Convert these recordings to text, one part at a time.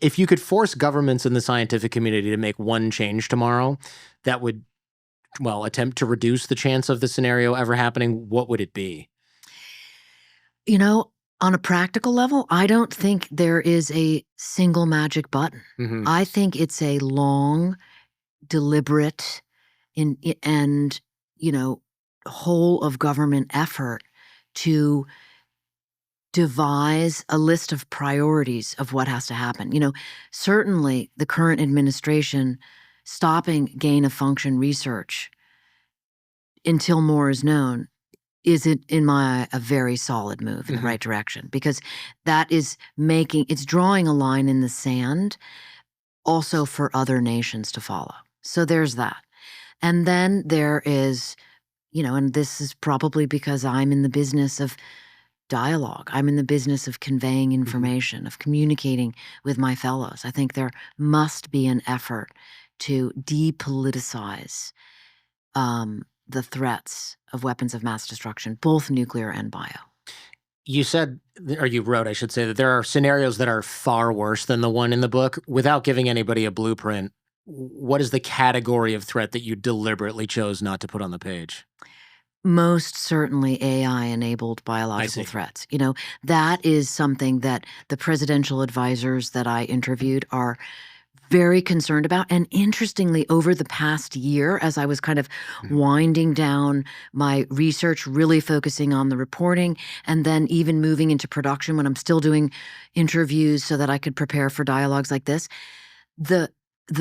If you could force governments in the scientific community to make one change tomorrow that would, well, attempt to reduce the chance of the scenario ever happening, what would it be? You know, on a practical level, I don't think there is a single magic button. Hmm. I think it's a long, deliberate, and whole of government effort to devise a list of priorities of what has to happen. Certainly the current administration stopping gain of function research until more is known is it in my a very solid move in the right direction, because that is it's drawing a line in the sand also for other nations to follow. So there's that. And then there is, and this is probably because I'm in the business of dialogue. I'm in the business of conveying information, of communicating with my fellows. I think there must be an effort to depoliticize the threats of weapons of mass destruction, both nuclear and bio. You said, or you wrote, I should say, that there are scenarios that are far worse than the one in the book. Without giving anybody a blueprint, what is the category of threat that you deliberately chose not to put on the page? Most certainly AI-enabled biological threats. That is something that the presidential advisors that I interviewed are very concerned about. And interestingly, over the past year, as I was kind of winding down my research, really focusing on the reporting, and then even moving into production when I'm still doing interviews so that I could prepare for dialogues like this, the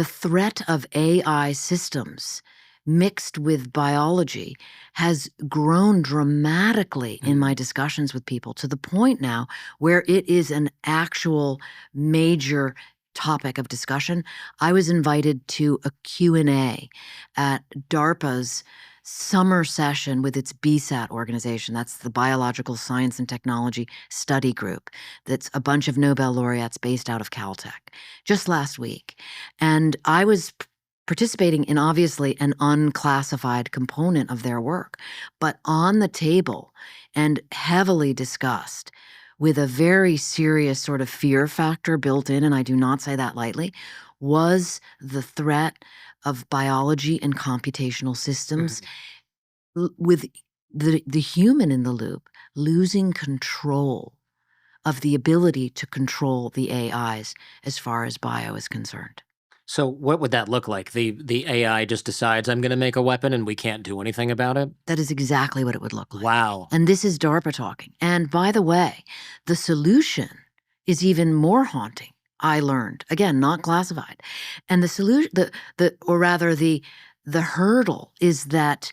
threat of AI systems mixed with biology has grown dramatically in my discussions with people, to the point now where it is an actual major topic of discussion. I was invited to a Q&A at DARPA's summer session with its BSAT organization. That's the Biological Science and Technology Study Group. That's a bunch of Nobel laureates based out of Caltech, just last week. And I was participating in, obviously, an unclassified component of their work, but on the table and heavily discussed with a very serious sort of fear factor built in, and I do not say that lightly, was the threat of biology and computational systems with the human in the loop losing control of the ability to control the AIs as far as bio is concerned. So what would that look like? The AI just decides I'm going to make a weapon and we can't do anything about it? That is exactly what it would look like. Wow. And this is DARPA talking. And by the way, the solution is even more haunting, I learned. Again, not classified. And the solution, the hurdle is that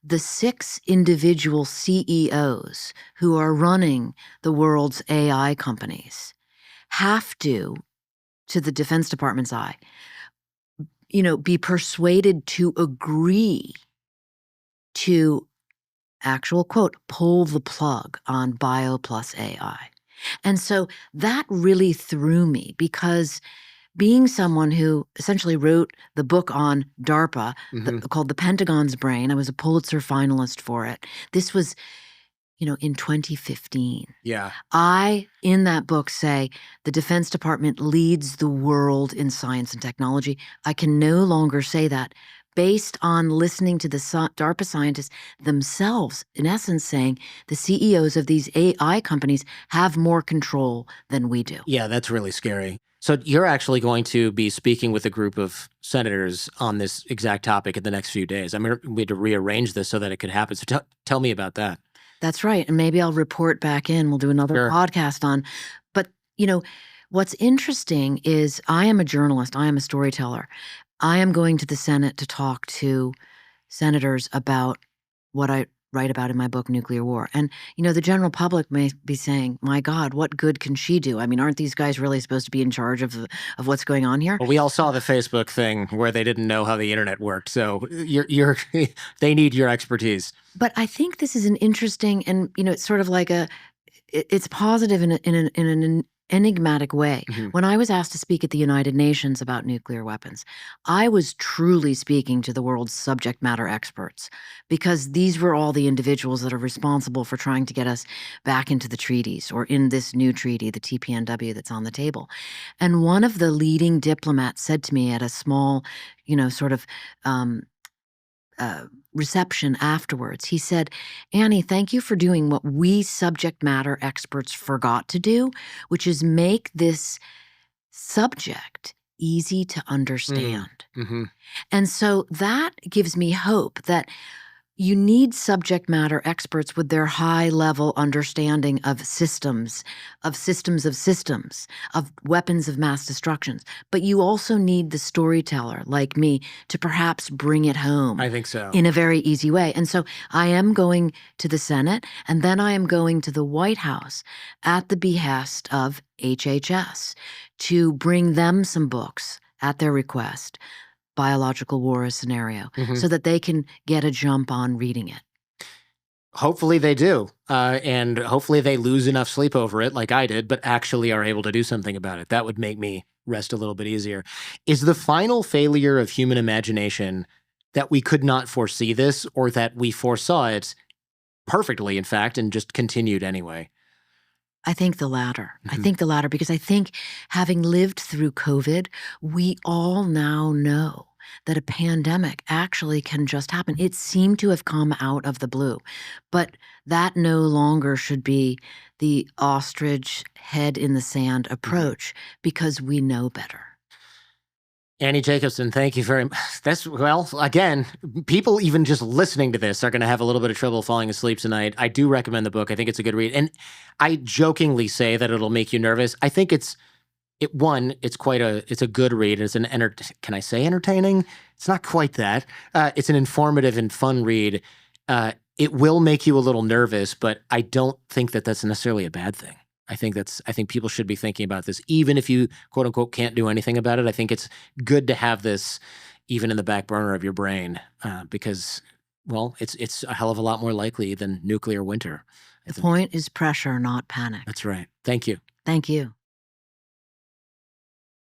the 6 individual CEOs who are running the world's AI companies have to the Defense Department's eye, be persuaded to agree to, actual quote, pull the plug on bio plus AI. And so that really threw me, because being someone who essentially wrote the book on DARPA called The Pentagon's Brain, I was a Pulitzer finalist for it. This was, in 2015. Yeah. I, in that book, say the Defense Department leads the world in science and technology. I can no longer say that based on listening to the DARPA scientists themselves, in essence saying the CEOs of these AI companies have more control than we do. Yeah, that's really scary. So you're actually going to be speaking with a group of senators on this exact topic in the next few days. I mean, we had to rearrange this so that it could happen. So tell me about that. That's right. And maybe I'll report back in. We'll do another podcast on. But, what's interesting is I am a journalist. I am a storyteller. I am going to the Senate to talk to senators about what I write about in my book, Nuclear War. And, the general public may be saying, my God, what good can she do? I mean, aren't these guys really supposed to be in charge of what's going on here? Well, we all saw the Facebook thing where they didn't know how the internet worked. So they need your expertise. But I think this is an interesting, and, it's sort of like it's positive in an enigmatic way. Mhm. When I was asked to speak at the United Nations about nuclear weapons, I was truly speaking to the world's subject matter experts, because these were all the individuals that are responsible for trying to get us back into the treaties, or in this new treaty, the TPNW, that's on the table. And one of the leading diplomats said to me at a small, sort of reception afterwards, he said, "Annie, thank you for doing what we subject matter experts forgot to do, which is make this subject easy to understand." Mhm. And so that gives me hope that you need subject matter experts with their high-level understanding of systems, of weapons of mass destruction. But you also need the storyteller, like me, to perhaps bring it home I think so. in a very easy way. And so I am going to the Senate, and then I am going to the White House at the behest of HHS to bring them some books at their request, Biological War Scenario, Mhm. so that they can get a jump on reading it. Hopefully they do. And hopefully they lose enough sleep over it, like I did, but actually are able to do something about it. That would make me rest a little bit easier. Is the final failure of human imagination that we could not foresee this, or that we foresaw it perfectly, in fact, and just continued anyway? I think the latter. I Mhm. think the latter, because I think, having lived through COVID, we all now know that a pandemic actually can just happen. It seemed to have come out of the blue, but that no longer should be the ostrich head in the sand approach, because we know better. Annie Jacobsen, thank you very much. Well, again, people even just listening to this are going to have a little bit of trouble falling asleep tonight. I do recommend the book. I think it's a good read. And I jokingly say that it'll make you nervous. I think it's a good read. It's can I say entertaining? It's not quite that. It's an informative and fun read. It will make you a little nervous, but I don't think that that's necessarily a bad thing. I think people should be thinking about this, even if you, quote unquote, can't do anything about it. I think it's good to have this even in the back burner of your brain, because, well, it's a hell of a lot more likely than nuclear winter. The point is pressure, not panic. That's right. Thank you. Thank you.